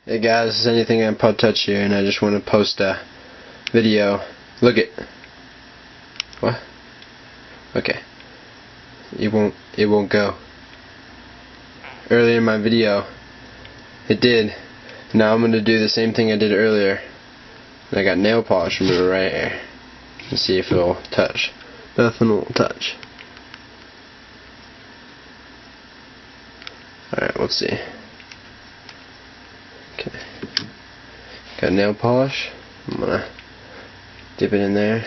Hey guys, it's Anything iPod Touch here, and I just want to post a video. Look it. What? Okay. It won't go. Earlier in my video, it did. Now I'm gonna do the same thing I did earlier. And I got nail polish remover right here. Let's see if it'll touch. Nothing will touch. Alright, let's see. Okay. Got nail polish. I'm gonna dip it in there.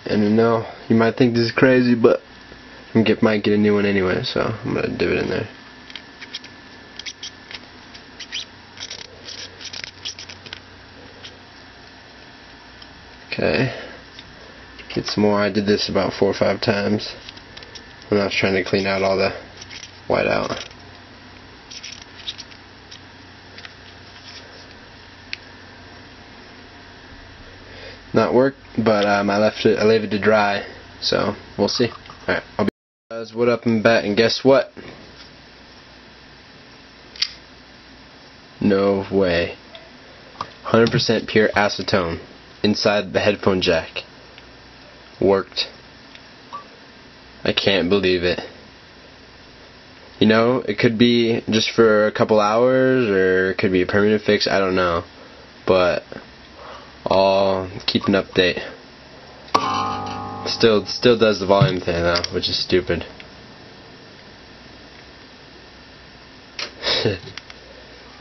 And I know you might think this is crazy, but I might get a new one anyway, so I'm gonna dip it in there. Okay. Get some more. I did this about 4 or 5 times when I was trying to clean out all the white out. Not work, but I leave it to dry, so we'll see. Alright, I'll be guys, what up and back, and guess what? No way. 100% pure acetone inside the headphone jack. Worked. I can't believe it. You know, it could be just for a couple hours, or it could be a permanent fix, I don't know. But I'll keep an update. Still does the volume thing though, which is stupid.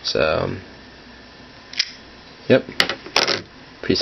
So, yep.